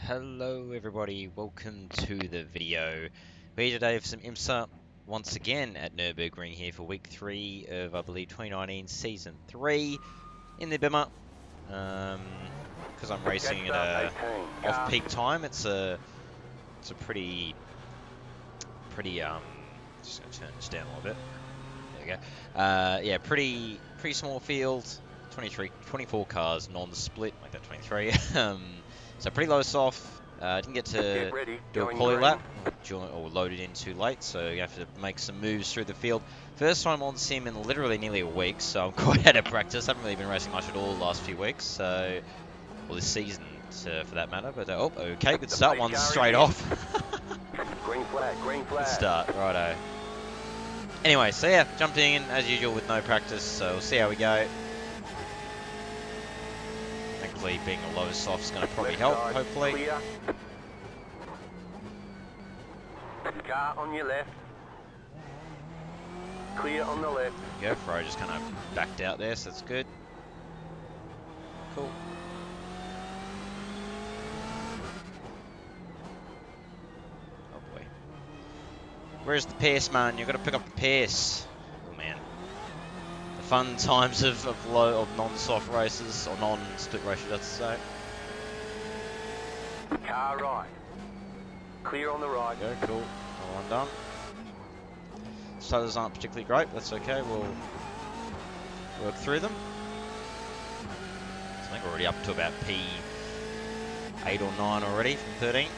Hello everybody, welcome to the video. We're here today for some IMSA once again at Nurburgring here for week 3 of I believe 2019 season 3 in the BMWR. Because I'm racing at a off-peak time, it's a pretty just gonna turn this down a little bit. There we go. Yeah, pretty small field. 24 cars, non-split, like that 23. So pretty low soft. Didn't get to do a quali lap, or loaded in too late, so you have to make some moves through the field. First time on sim in literally nearly a week, so I'm quite out of practice. Haven't really been racing much at all the last few weeks, so, well, this season for that matter. But oh, okay, good start. One straight off. Green flag, green flag. Good start, righto. Anyway, so yeah, jumped in as usual with no practice, so we'll see how we go. Thankfully, being a low soft is going to probably help, hopefully. Clear. Car on your left. Clear on the left. There you go, Fro just kind of backed out there, so that's good. Cool. Oh boy. Where's the pace, man? You've got to pick up the pace. Oh man. The fun times of non-soft races, or non-split races, that's to say. Car right. Clear on the right. There you go, cool. All one done. Stutters aren't particularly great, but that's okay. We'll work through them. So I think we're already up to about P8 or 9 already from 13th.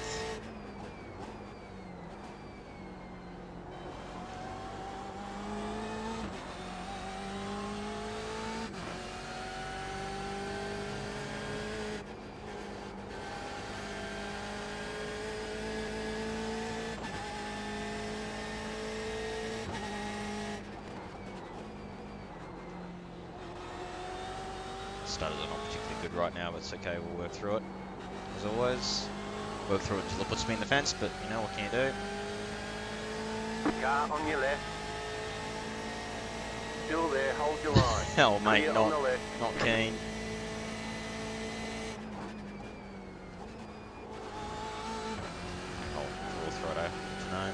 Stutters are not particularly good right now, but it's okay, we'll work through it. As always, work through it until it puts me in the fence, but you know, what can you do? Car on your left. Still there, hold your line. Hell, mate, Clear on the left. not keen. Oh, fourth righto, no.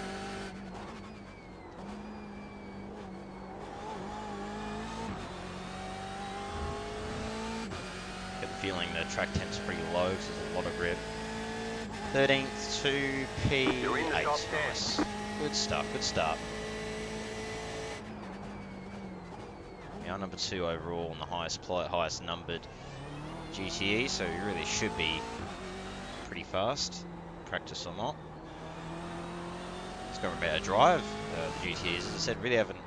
Feeling the track temp's pretty low because there's a lot of grip. 13th to P8. Nice. Good stuff, good start. Yeah, number 2 overall on the highest numbered GTE, so you really should be pretty fast, practice or not. It's going to be a better drive. The GTEs, as I said, really haven't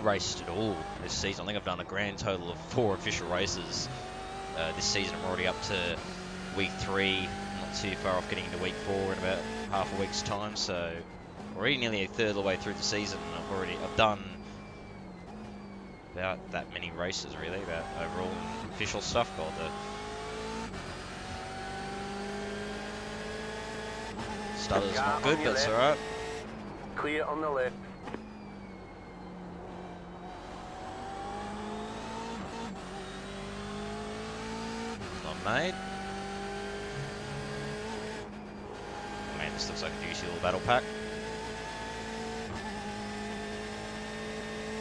raced at all this season. I think I've done a grand total of 4 official races this season. I'm already up to week 3, not too far off getting into week 4 in about half a week's time, so already nearly a third of the way through the season. I've done about that many races really, about overall official stuff. God, the stutter's not good, but it's alright. Clear on the left. Made. Man, this looks like a juicy little battle pack.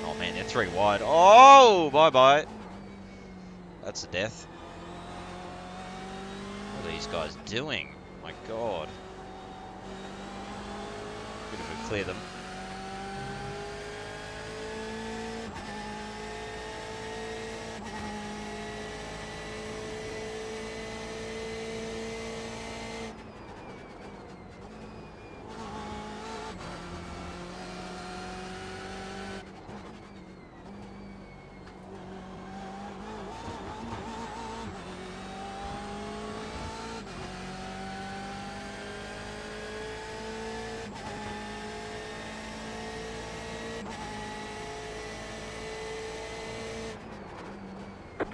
Oh man, they're 3 wide. Oh, bye-bye. That's a death. What are these guys doing? My god. Good if we clear them.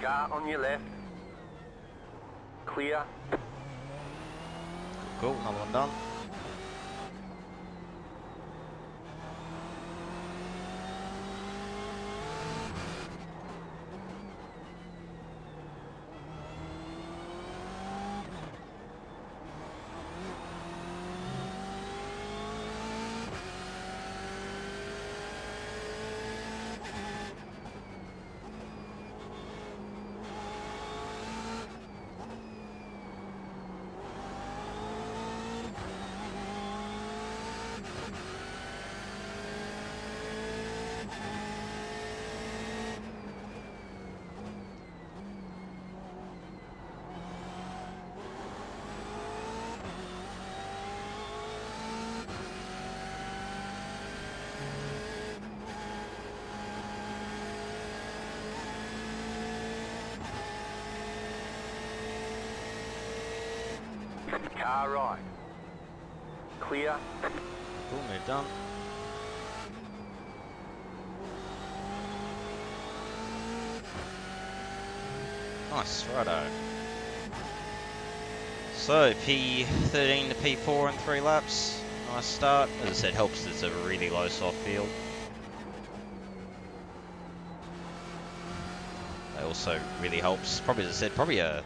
Car on your left. Clear. Cool, another one done. Car right. Clear. Cool, move done. Nice, righto. So, P13 to P4 in 3 laps. Nice start. As I said, helps it's a really low soft field. That also really helps. Probably, as I said, probably a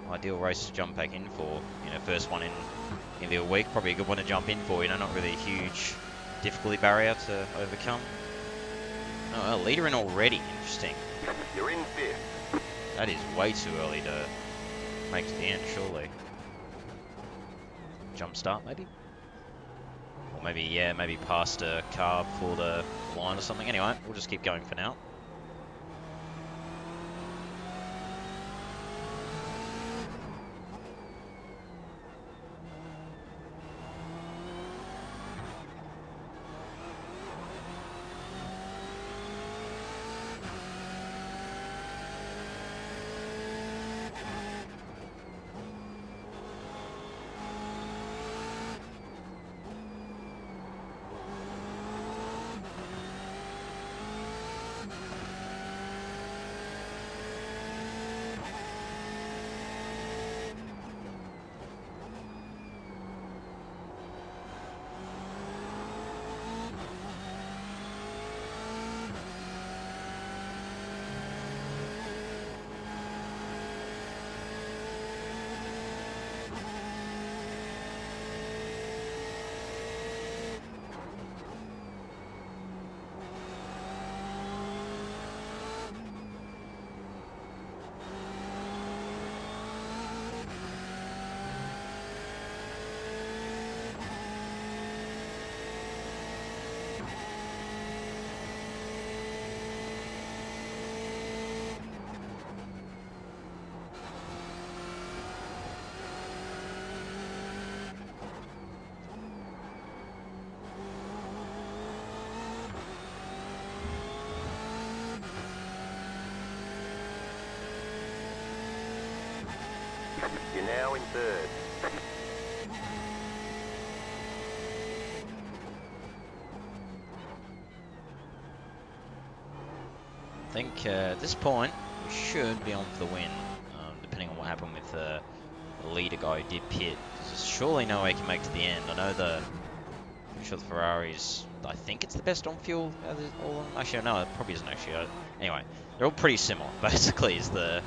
ideal race to jump back in for. You know, first one in the week. Probably a good one to jump in for. You know, not really a huge difficulty barrier to overcome. Oh, a leader in already. Interesting. You're in 5th. That is way too early to make it to the end, surely. Jump start, maybe? Or maybe, yeah, maybe past a car before the line or something. Anyway, we'll just keep going for now. You're now in 3rd. I think at this point, we should be on for the win, depending on what happened with the leader guy who did pit. There's surely no way he can make it to the end. I know pretty sure the Ferraris, I think it's the best on fuel out of all of them. Actually, no, it probably isn't actually. Anyway, they're all pretty similar, basically, is the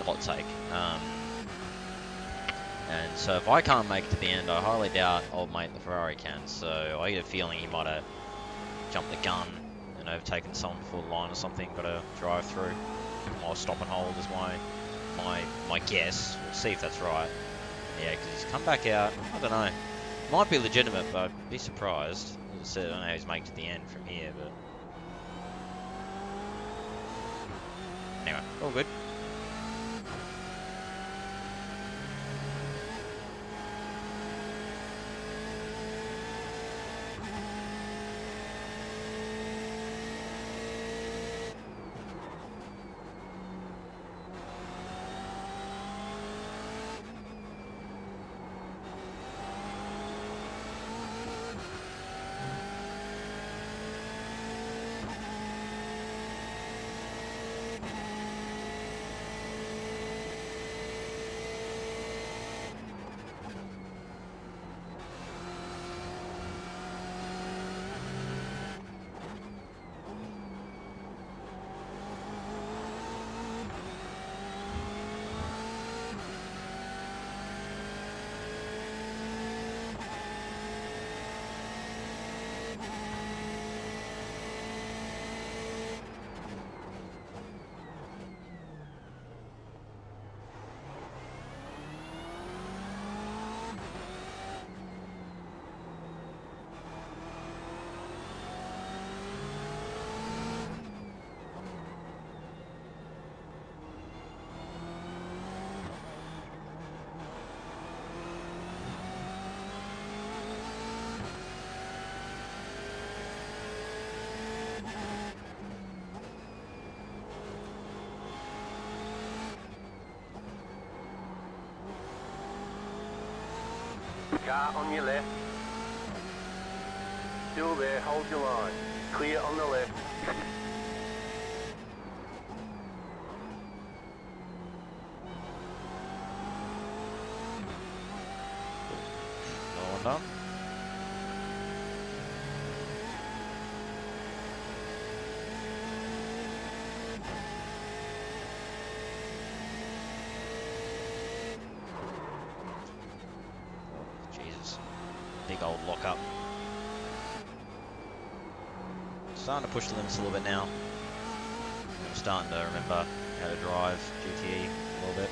hot take. And so if I can't make it to the end, I highly doubt old mate the Ferrari can. So I get a feeling he might have jumped the gun and overtaken someone before the line or something. Got to drive through. Or stop and hold is my guess. We'll see if that's right. Yeah, because he's come back out. I don't know. Might be legitimate, but I'd be surprised. As I said, I don't know how he's making it to the end from here, but anyway, all good. Car on your left. Still there, hold your line. Clear on the left. No one done. Jesus. Big old lock-up. Starting to push the limits a little bit now. I'm starting to remember how to drive GTE a little bit.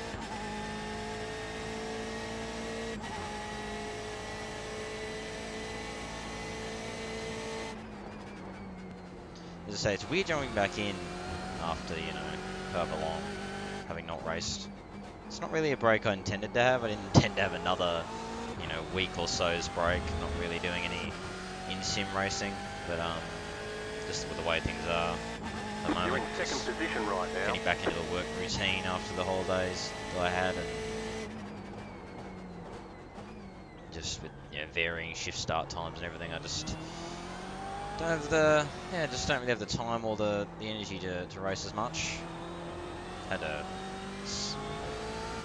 As I say, it's weird jumping back in after, you know, however long, having not raced. It's not really a break I intended to have. I didn't intend to have another, you know, week or so's break. Not really doing any in-sim racing, but just with the way things are at the moment. You're in second position right now. Getting back into the work routine after the holidays that I had, and just with, you know, varying shift start times and everything, I just don't have the, just don't really have the time or the energy to race as much. Had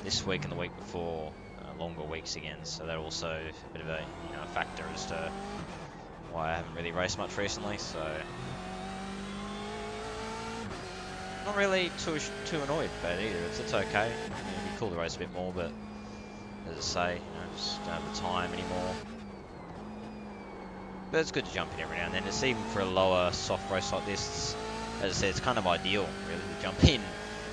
this week and the week before longer weeks again, so they're also a bit of a, you know, a factor as to why I haven't really raced much recently. So not really too annoyed about it either. It's okay. You know, it'd be cool to race a bit more, but as I say, you know, just don't have the time anymore. But it's good to jump in every now and then. It's even for a lower soft race like this. As I said, it's kind of ideal really to jump in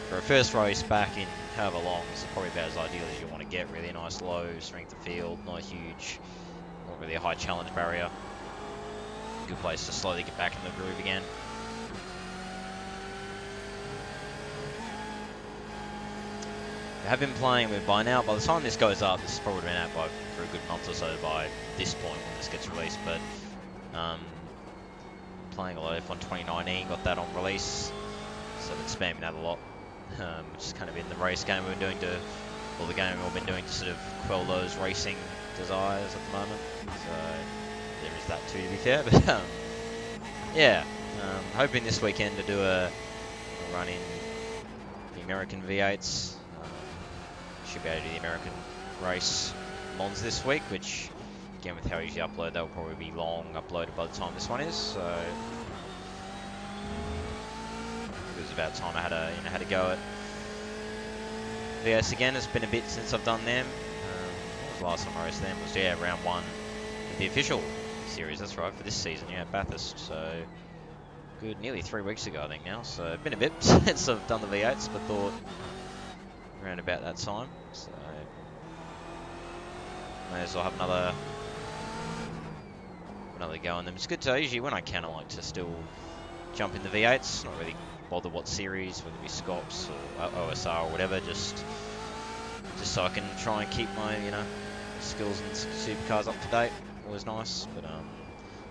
for a first race back in however long. It's probably about as ideal as you want to get. Really a nice low strength of field, not huge, not really a high challenge barrier. Good place to slowly get back in the groove again. I have been playing with, by now, by the time this goes up, this has probably been out for a good month or so by this point when this gets released, but playing a lot of F1 2019, got that on release, so I've been spamming that a lot, which is kind of in the race game we've been doing to, or the game we've been doing to sort of quell those racing desires at the moment, so there is that too, to be fair, but yeah, hoping this weekend to do a run in the American V8s. Should be able to do the American race Mons this week, which again with how I usually upload, that will probably be long uploaded by the time this one is, so it was about time I had a go at VS again. It's been a bit since I've done them. What was the last time I raced them? It was round 1 of the official series, that's right, for this season, at Bathurst, so good, nearly 3 weeks ago I think now, so it's been a bit since I've done the V8s, but thought around about that time, so may as well have another go on them. It's good to, usually when I can, I like to still jump in the V8s, not really bother what series, whether it be Scops or OSR or whatever, just so I can try and keep my, you know, skills and supercars up to date. Always nice, but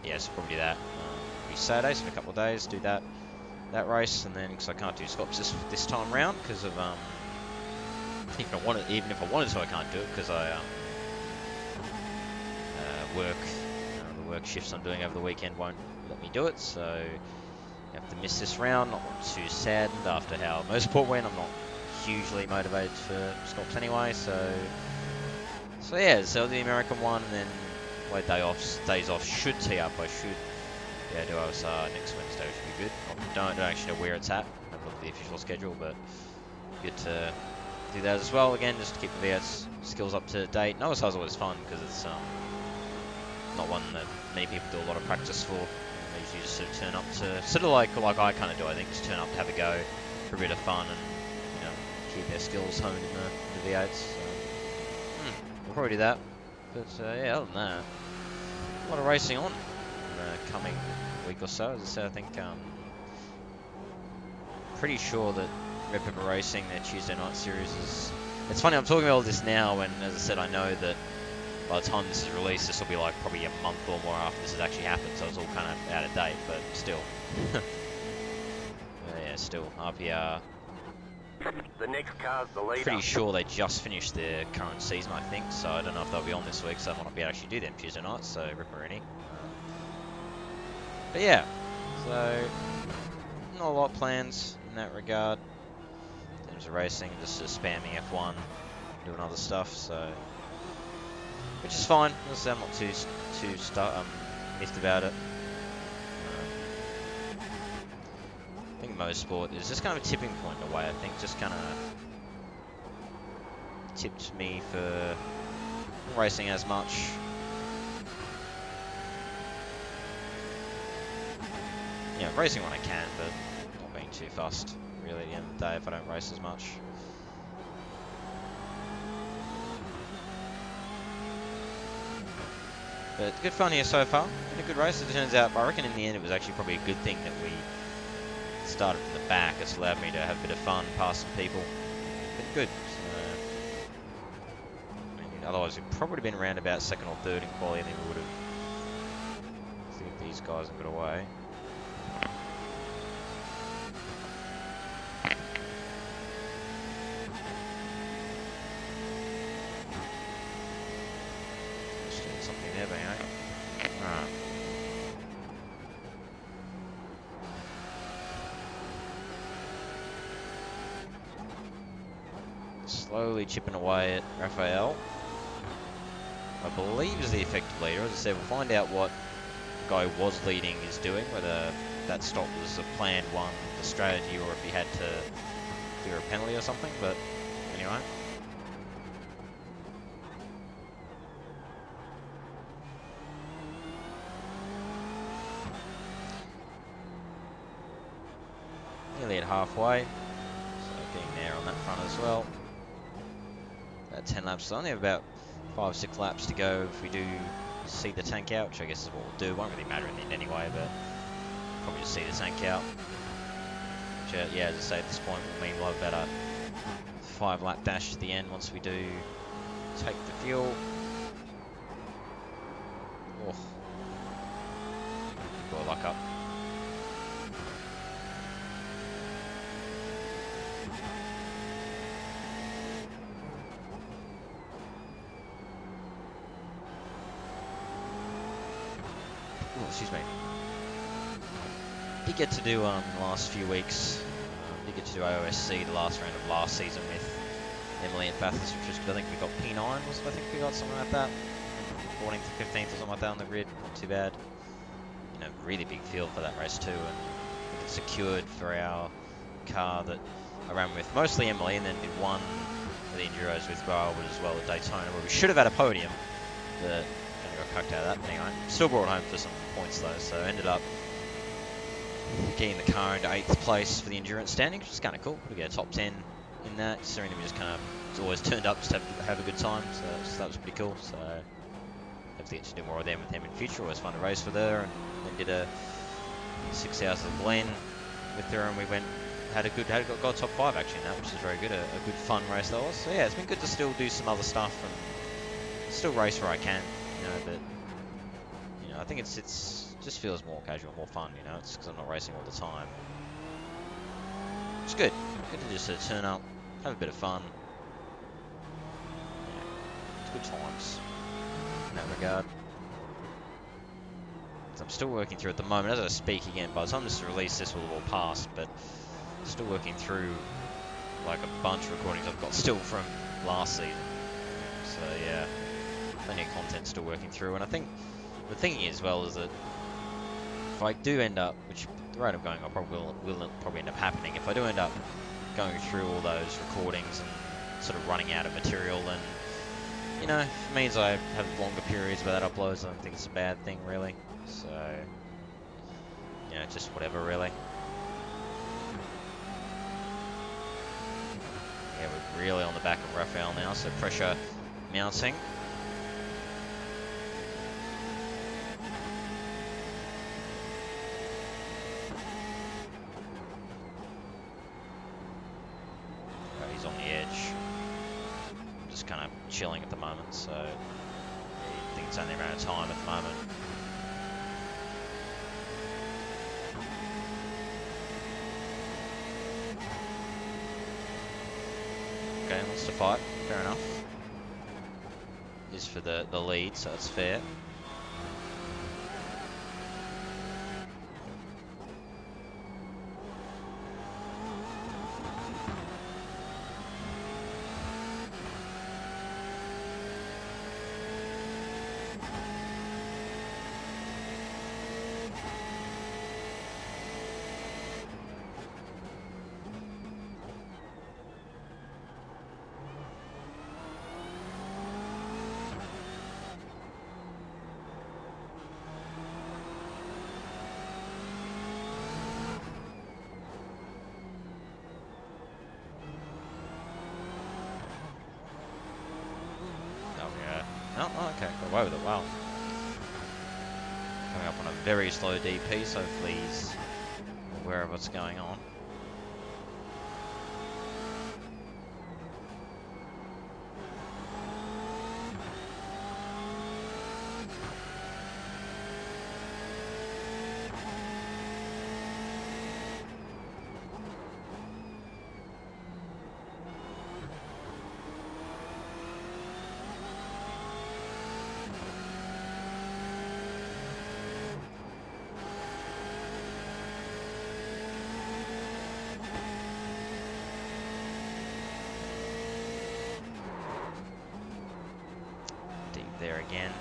yeah, so probably do that. It'll be Saturday, so in a couple of days do that race, and then because I can't do Scops this time round because of even if I wanted to, I can't do it because I work. The work shifts I'm doing over the weekend won't let me do it, so I have to miss this round. Not too saddened after how Motorsport went. I'm not hugely motivated for Scops anyway, so yeah. So the American one, and then my days off should tee up. I should do OSR next Wednesday, which should be good. I don't actually know where it's at. I haven't looked at the official schedule, but good to do that as well. Again, just to keep the V8 skills up to date. No, OSR is always fun because it's not one that many people do a lot of practice for. They usually just sort of turn up to, sort of like I kind of do, I think, just turn up to have a go for a bit of fun and, you know, keep their skills honed in the V8s. So, we'll probably do that. But yeah, other than that, a lot of racing on in the coming week or so. As I said, I think pretty sure that Red Pepper Racing, their Tuesday night series is... It's funny, I'm talking about all this now when, as I said, I know that by the time this is released, this will be like probably a month or more after this has actually happened, so it's all kind of out of date, but still. Yeah, still, RPR The next car's the leader. Pretty sure they just finished their current season, I think, so I don't know if they'll be on this week, so I might not be able to actually do them Tuesday night, so Ripperini. But yeah, so not a lot of plans in that regard. In terms of racing, just spamming F1, doing other stuff, so which is fine. As I say, I'm not too miffed about it. I think motorsport is just kind of a tipping point in a way. I think just kind of tipped me for not racing as much. Yeah, racing when I can, but not being too fussed, really, at the end of the day, if I don't race as much. But good fun here so far. Been a good race, it turns out. I reckon in the end it was actually probably a good thing that we started from the back. It's allowed me to have a bit of fun, pass some people. Been good. So, I mean, otherwise we'd probably been around about second or third in quali, and then we would have. See if these guys have got away. Something there, eh? Right. Slowly chipping away at Raphael. I believe is the effective leader. As I said, we'll find out what the guy who was leading is doing, whether that stop was a planned one, the strategy, or if he had to clear a penalty or something, but anyway. Nearly at halfway, so getting there on that front as well. About 10 laps done. We have about 5 or 6 laps to go if we do see the tank out, which I guess is what we'll do. It won't really matter in the end anyway, but probably just see the tank out. Which, yeah, as I say, at this point will mean we'll have about a 5 lap dash at the end once we do take the fuel. Oh, got luck up. Oh, excuse me. Did get to do the last few weeks. Did get to do AOSC the last round of last season with Emily and Bathurst, which was good. I think we got P9, was it? I think we got something like that. 14th to 15th or something like that on the grid. Not too bad. You know, really big field for that race too, and I think it's secured for our car that I ran with mostly Emily, and then did one of the Enduros with Garwood as well at Daytona, where we should have had a podium, but kind of got cucked out of that. But anyway, still brought home for some points though, so ended up getting the car into 8th place for the endurance standing, which is kind of cool. We get a top 10 in that, considering we just kind of always turned up just to have a good time, so that was pretty cool. So hopefully get to do more of them with him in future. Always fun to race with her, and then did a 6 hours of Glen with her, and we got top 5 actually in that, which is very good. A good fun race that was. So yeah, it's been good to still do some other stuff and still race where I can, you know. But you know, I think it's just feels more casual, more fun, you know. It's because I'm not racing all the time. It's good. Good to just turn up, have a bit of fun. Yeah, it's good times in that regard. So I'm still working through at the moment as I speak again. By the time this is released, this will have all passed, but still working through like a bunch of recordings I've got still from last season. So yeah, plenty of content still working through. And I think the thing as well is that if I do end up, which the rate I'm going, I will probably end up happening. If I do end up going through all those recordings and sort of running out of material, then you know, it means I have longer periods without uploads. I don't think it's a bad thing, really. So, you know, just whatever, really. Yeah, we're really on the back of Raphael now, so pressure mounting. He's on the edge. I'm just kind of chilling at the moment, so I think it's only around time at the moment. Okay, wants to fight. Fair enough. Is for the lead, so it's fair. Oh, okay, got away with it, wow. Coming up on a very slow DP, so hopefully he's aware of what's going on. There again.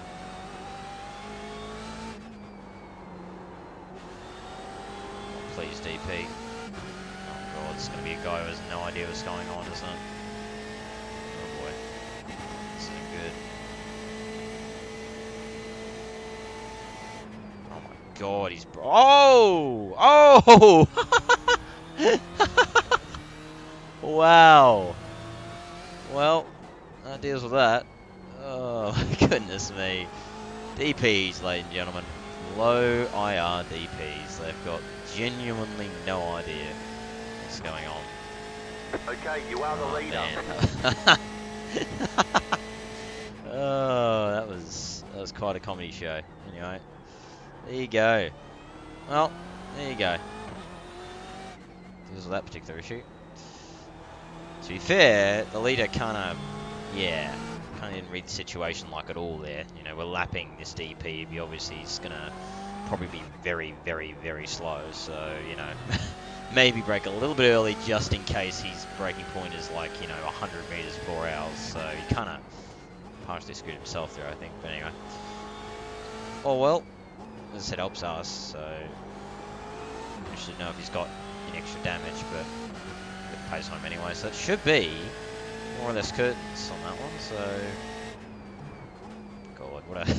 Oh, please, DP. Oh god, it's going to be a guy who has no idea what's going on, isn't it? Oh boy. This isn't good. Oh my god, he's... Oh! Oh! Wow. Well, that deals with that. Oh my goodness me. DPs, ladies and gentlemen. Low IR DPs. They've got genuinely no idea what's going on. Okay, you are the leader. Oh, that was quite a comedy show. Anyway, there you go. Well, there you go. Deals with that particular issue. To be fair, the leader kind of didn't read the situation like at all there. You know, we're lapping this DP. He obviously is going to probably be very, very, very slow. So, you know, maybe brake a little bit early just in case his braking point is like, you know, 100 meters per hour. So he kind of partially screwed himself there, I think. But anyway. Oh, well, as I said, helps us. So we should know if he's got any extra damage, but it pays home anyway. So it should be more or less curtains on that one, so... God, what a...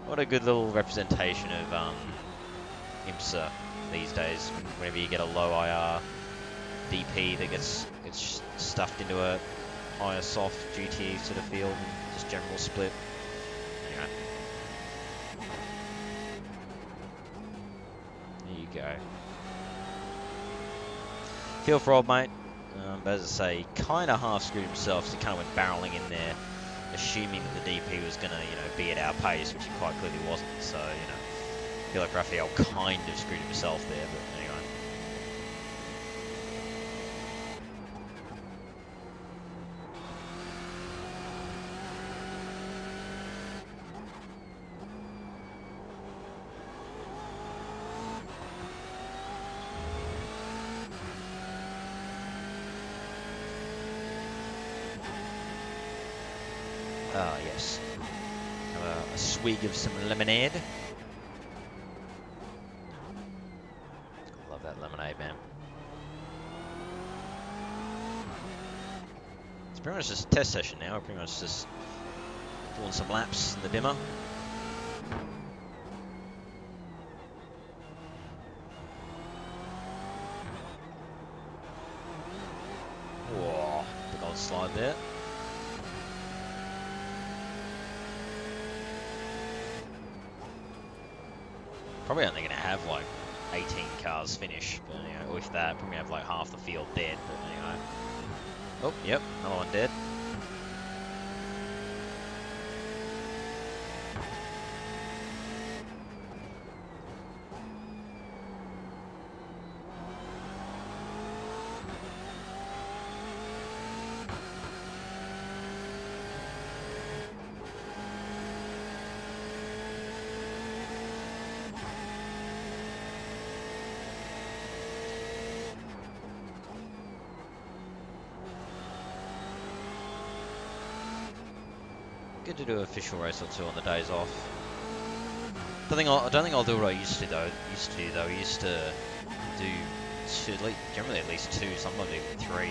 what a good little representation of IMSA these days. Whenever you get a low IR DP that gets stuffed into a higher soft GTE sort of field and just general split. Anyway. There you go. Feel for old mate. But as I say, he kind of half screwed himself, so he kind of went barreling in there, assuming that the DP was going to, you know, be at our pace, which he quite clearly wasn't. So, you know, I feel like Raphael kind of screwed himself there, but anyway. Ah, yes. Have a swig of some lemonade. Love that lemonade, man. It's pretty much just a test session now. We're pretty much just doing some laps in the dimmer. Whoa, big old slide there. Probably only going to have like 18 cars finish, but you know, with that, probably have like half the field dead, but anyway. Oh, yep, another one dead. good to do an official race or two on the days off. I don't think I'll do what I used to though. I used to do generally at least 2, sometimes even 3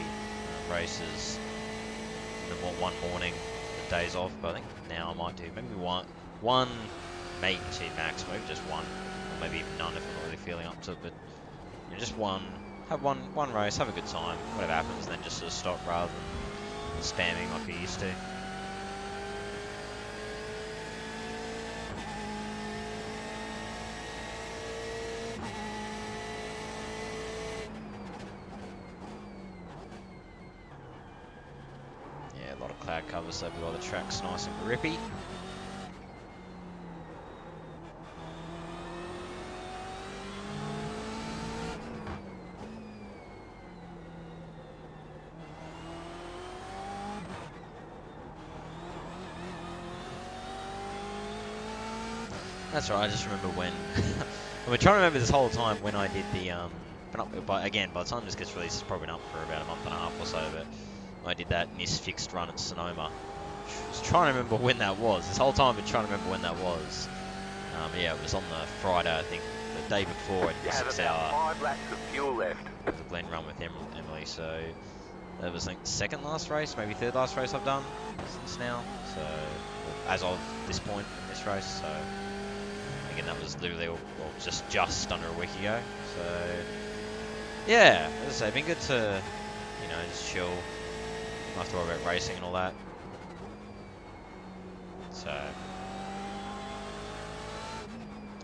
races in the one morning, the days off. But I think now I might do maybe one, maybe 2 max, maybe just 1, or maybe even none if I'm not really feeling up to it. But you know, just have one race, have a good time, whatever happens, and then just sort of stop rather than spamming like we used to. Yeah, a lot of cloud cover, so we've got the track's nice and grippy. That's right. I just remember when I've been trying to remember this whole time when I did the again, by the time this gets released, it's probably been up for about a month and a half or so. But I did that misfixed run at Sonoma. I was trying to remember when that was. This whole time I've been trying to remember when that was. Yeah, it was on the Friday, I think, the day before. It was 6 hour. 5 laps of fuel left. It was a Glen run with Emily, so that was, I think, the second last race, maybe third last race I've done since now. So as of this point in this race, so. Again, that was literally just under a week ago. So yeah, as I say, been good to just chill, not have to worry about racing and all that. So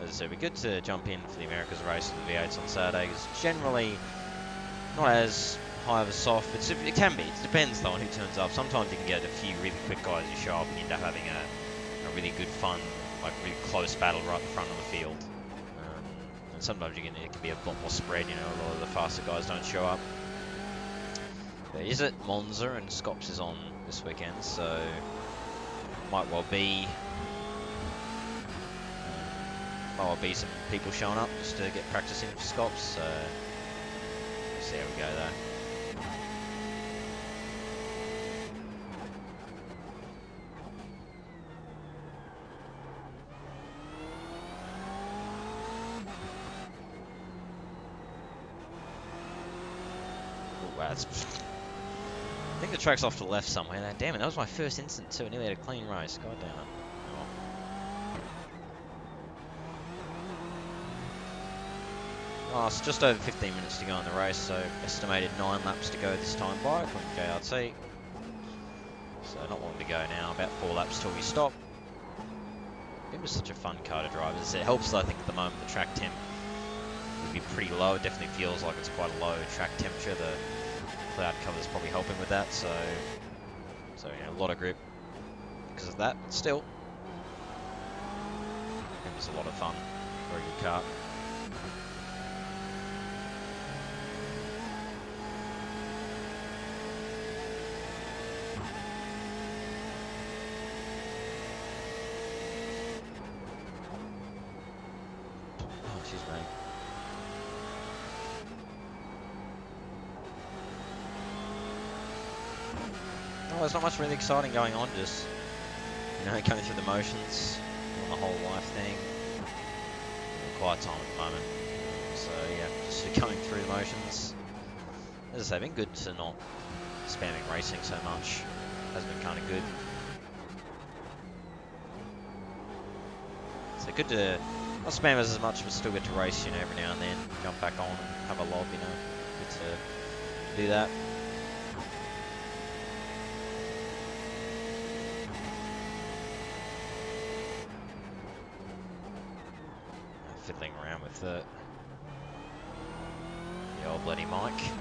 as I say, it'd be good to jump in for the Americas race of the V8s on Saturday. Because generally not as high of a soft. It can be. It depends though on who turns up. Sometimes you can get a few really quick guys who show up and you end up having a really good fun, like really close battle right in front of the field. And sometimes it can be a lot more spread, a lot of the faster guys don't show up. But is it Monza and Scops is on this weekend, so might well be some people showing up just to get practicing for Scops, so we'll see how we go though. I think the track's off to the left somewhere. Now, damn it, that was my first instant too. I nearly had a clean race. God damn it. Oh, it's just over 15 minutes to go in the race, so estimated 9 laps to go this time by from JRT. So not long to go now, about 4 laps till we stop. It was such a fun car to drive. As it helps, I think, at the moment the track temp would be pretty low. It definitely feels like it's quite a low track temperature. The cloud cover is probably helping with that, so a lot of grip because of that. But still, it was a lot of fun. Very good car. Oh, excuse me. Oh, there's not much really exciting going on, just, going through the motions, doing the whole life thing. Quiet time at the moment. So yeah, just going through the motions. As I say, been good to not spamming racing so much. Has been kind of good. So good to not spam as much, but still get to race, every now and then. Jump back on and have a lob, Good to do that. Fiddling around with the old bloody mic.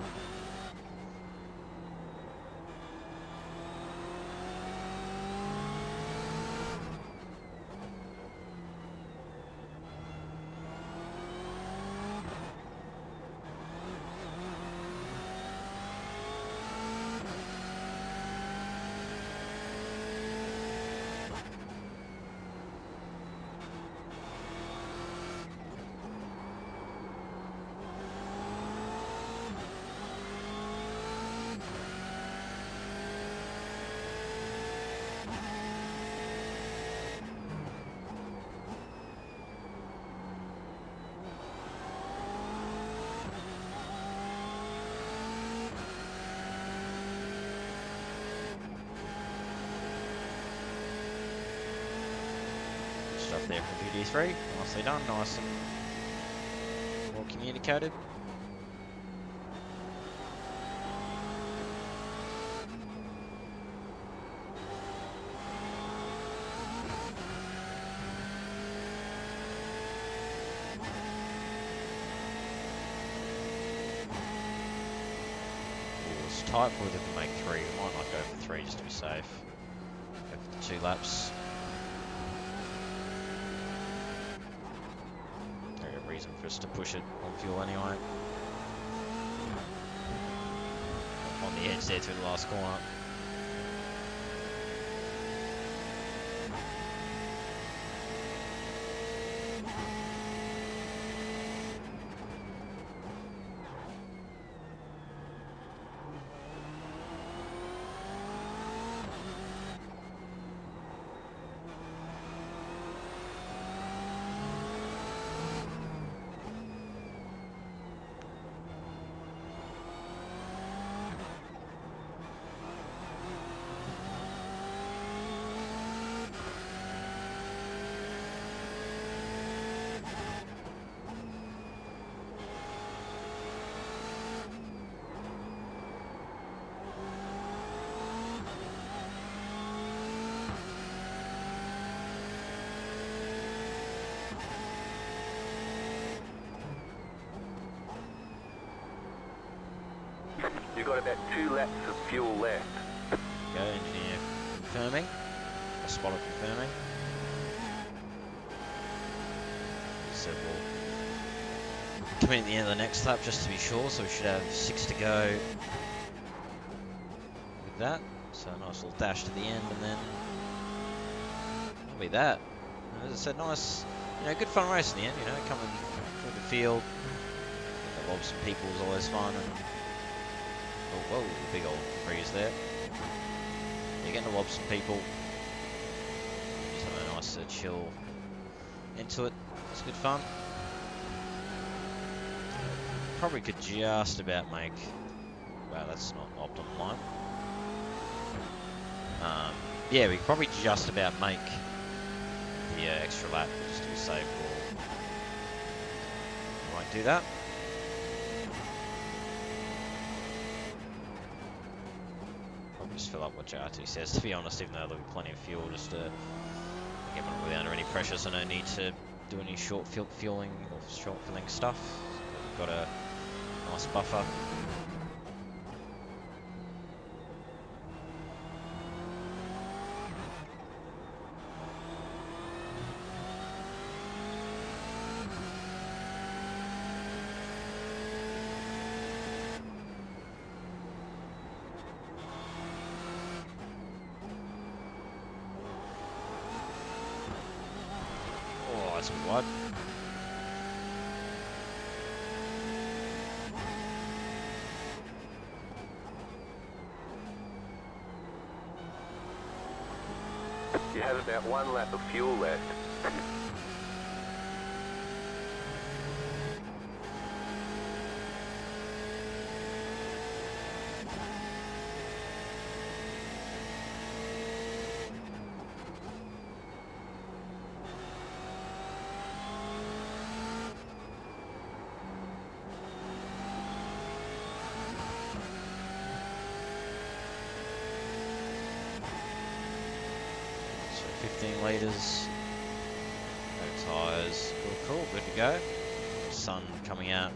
stuff there from GT3. Nicely done, nice and well communicated. Tight, probably looking to make 3. We might not go for 3 just to be safe. Go for the 2 laps. No reason for us to push it on fuel anyway. On the edge there through the last corner. You've got about 2 laps of fuel left. Go, engineer confirming. A spotter confirming. He said we'll come in at the end of the next lap just to be sure, so we should have 6 to go with that. So a nice little dash to the end, and then that'll be that. As I said, nice, good fun race in the end, coming through the field. The lobs and people was always fun, and oh, whoa, big old freeze there. You're getting to lob some people. Just having a nice chill into it. It's good fun. Probably could just about make... Wow, that's not optimal line. Yeah, we could probably just about make the extra lap just to be safe. We won't do that. Just fill up what JRT says, to be honest, even though there'll be plenty of fuel, just to get them really under any pressure, so no need to do any short fueling or short filling stuff. We've got a nice buffer. That's a bit wide. You have about 1 lap of fuel left. So 15 litres, no tyres, cool, good to go. Sun coming out,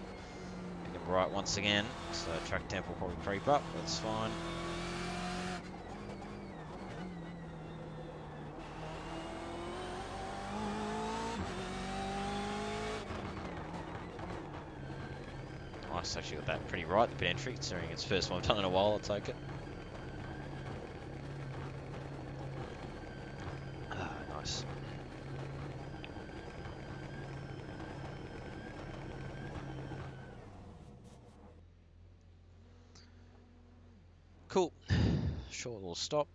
looking bright once again, so track temp will probably creep up, that's fine. Nice, actually got that pretty right, the pit entry, considering it's the first one I've done in a while, I'll take it. Nice. Cool. Short little stop.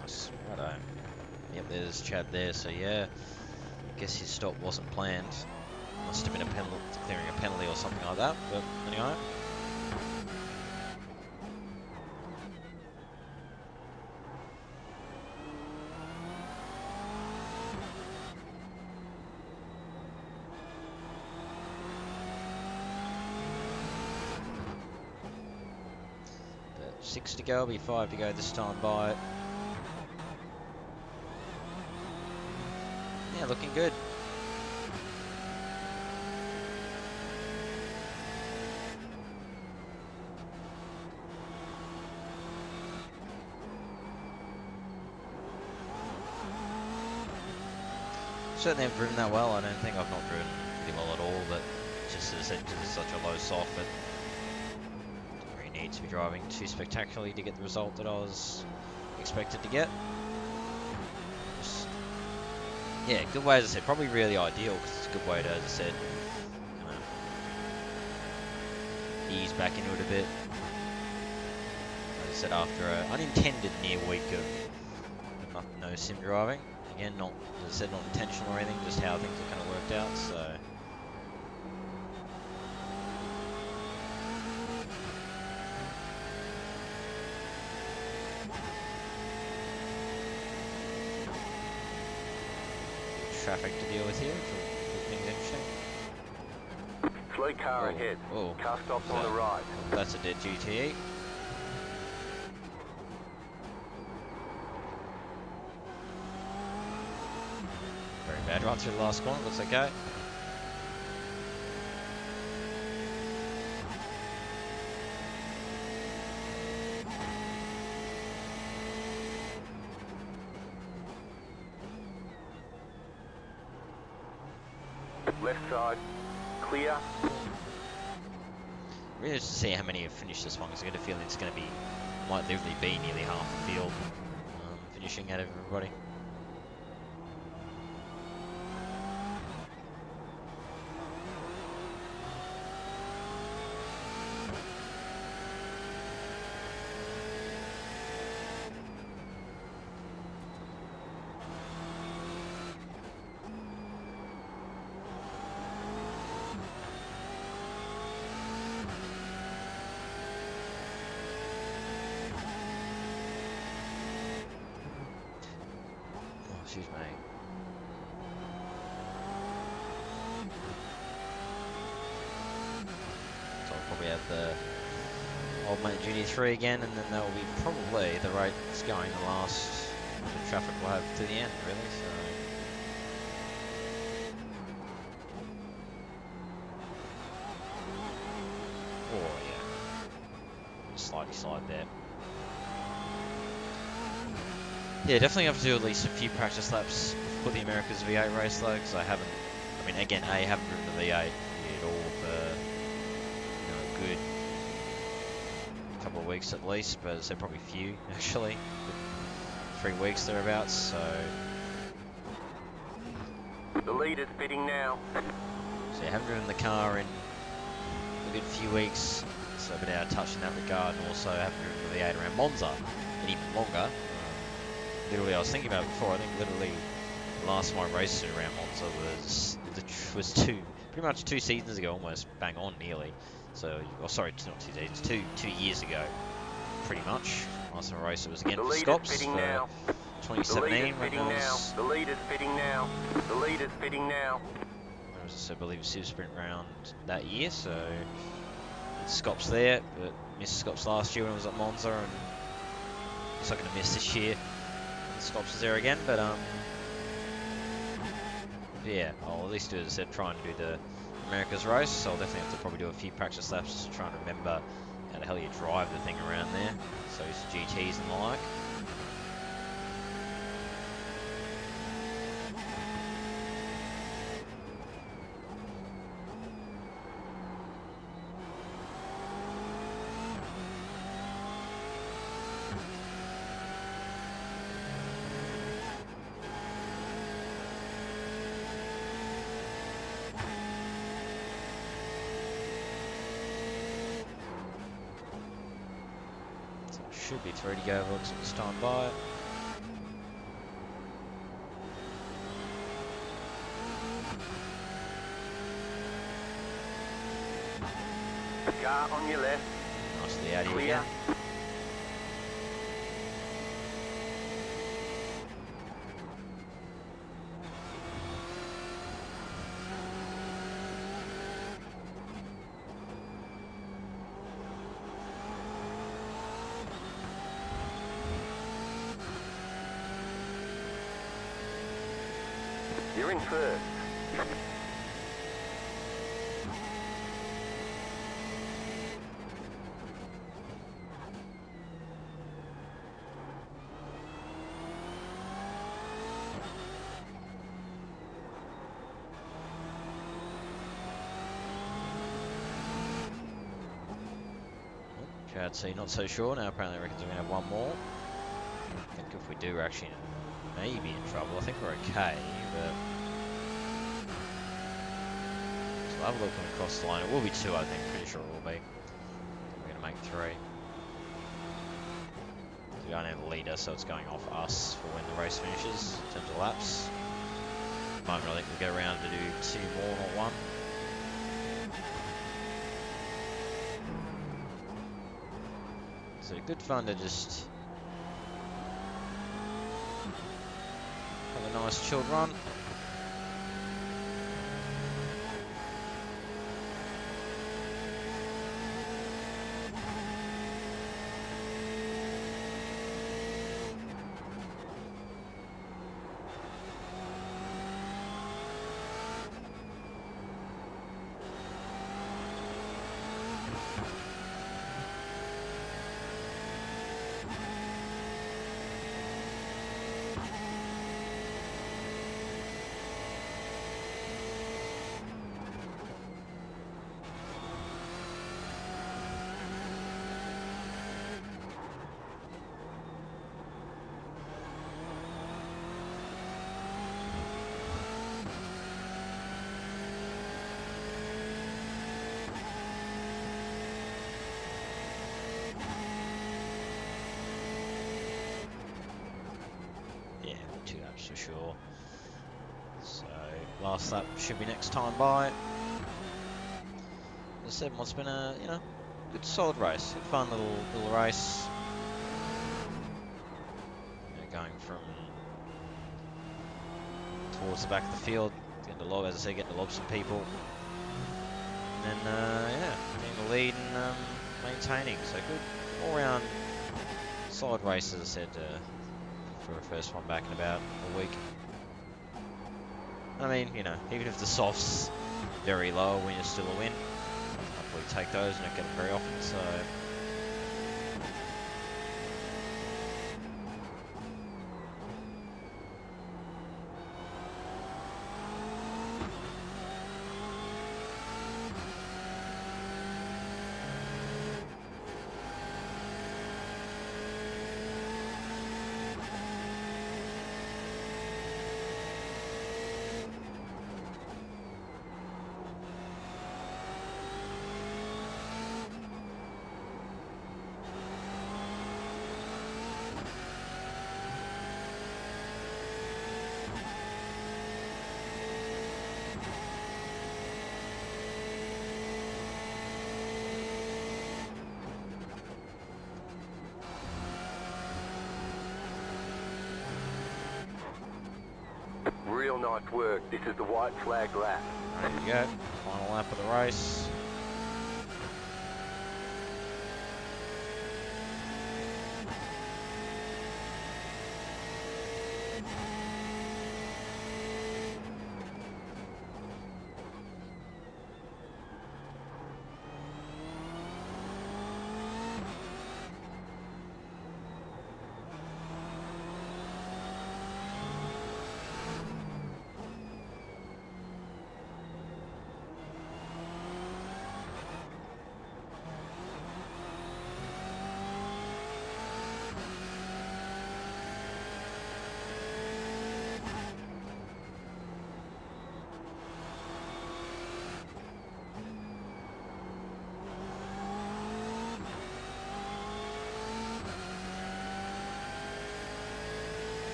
Nice. Righto. Yep, there's Chad there, so yeah. Guess his stop wasn't planned. Must have been a penalty, clearing a penalty or something like that, but anyway. 6 to go, be 5 to go this time by. Yeah, looking good. Certainly haven't driven that well. I don't think I've not driven really well at all, but just as I said, because it's such a low soft, but don't really need to be driving too spectacularly to get the result that I was expected to get. Just, yeah, good way, as I said, probably really ideal, because it's a good way to, as I said, kind of ease back into it a bit. As I said, after an unintended near week of no sim driving. Again, not, as I said, not intentional or anything, just how things have kind of worked out, so. Traffic to deal with here, which things interesting. Slow car ahead. Oh, Car stops on the right. That's a dead GTE. Very bad run through the last corner, looks okay. Left side, clear. Really interested to see how many have finished this one, because I get a feeling it's going to be, might literally be nearly half the field finishing out of everybody. Excuse me. So I'll probably have the old mate GT3 again, and then that will be probably the rate it's going the last bit of traffic we'll have to the end, really. So. Oh yeah, slightly slide there. Yeah, definitely have to do at least a few practice laps for the America's V8 race though, because I haven't, I mean, again, I haven't driven the V8 at all for a good couple of weeks at least, but so probably few actually, 3 weeks thereabouts, so. The lead is fitting now. So I haven't driven the car in a good few weeks, so I've been out of touch in that regard, and also I haven't driven the V8 around Monza any longer. Literally, I was thinking about it before. I think literally the last of my races around Monza was pretty much 2 seasons ago, almost bang on, nearly. So, oh, sorry, not 2 seasons, 2 years ago, pretty much. Last time I raced it was again for Scops for 2017. The lead is fitting now. The lead is fitting now. There was, I believe, a Civ Sprint round that year, so Scops there, but missed Scops last year when I was at Monza, and it's not going to miss this year. Scops is there again, but yeah, I'll at least do, as I said, try and do the America's race, so I'll definitely have to probably do a few practice laps just to try and remember how the hell you drive the thing around there, so it's GTs and the like. Should be 3 to go, looks like it's time by. Car on your left. Nicely out of Clear. here. You're in first. Chad C not so sure now. Apparently reckons we're gonna have one more. I think if we do, we're actually maybe in trouble. I think we're okay, but so we'll have a look when we cross the line. It will be 2, I think. Pretty sure it will be. We're gonna make 3. We don't have a leader, so it's going off us for when the race finishes in terms of laps. At the moment, I think we'll get around to do 2 more, not 1. So good fun to just have a nice chilled run. Yeah, 2 laps for sure. So last lap should be next time by. As I said, what's been a good solid race, good fun little race. Going from towards the back of the field, getting to lob, as I said, getting to lob some people, and then yeah, getting the lead and maintaining. So good all round solid race, as I said, for a first one back in about a week. I mean, even if the soft's very low, a win is still a win. Hopefully take those, and don't get them very often, so. Real nice work. This is the white flag lap. There you go. Final lap of the race.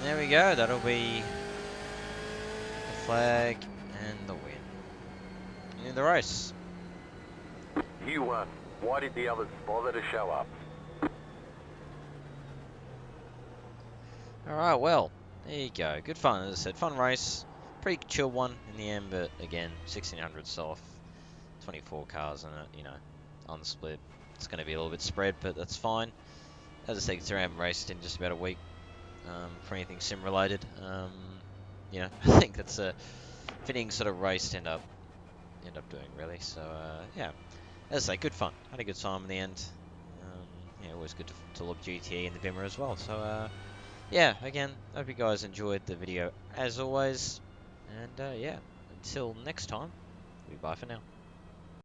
there we go. That'll be the flag and the win in the race. You won. Why did the others bother to show up? Alright, well, there you go. Good fun, as I said. Fun race. Pretty chill one in the end, but again, 1600 soft, 24 cars in it, you know, on the split. It's going to be a little bit spread, but that's fine. As I said, considering I haven't raced in just about a week for anything sim related, you know, I think that's a fitting sort of race to end up doing, really. So, yeah, as I say, good fun. Had a good time in the end. Yeah, always good to look GTE in the Bimmer as well. So, yeah, again, hope you guys enjoyed the video as always. And, yeah, until next time, goodbye for now.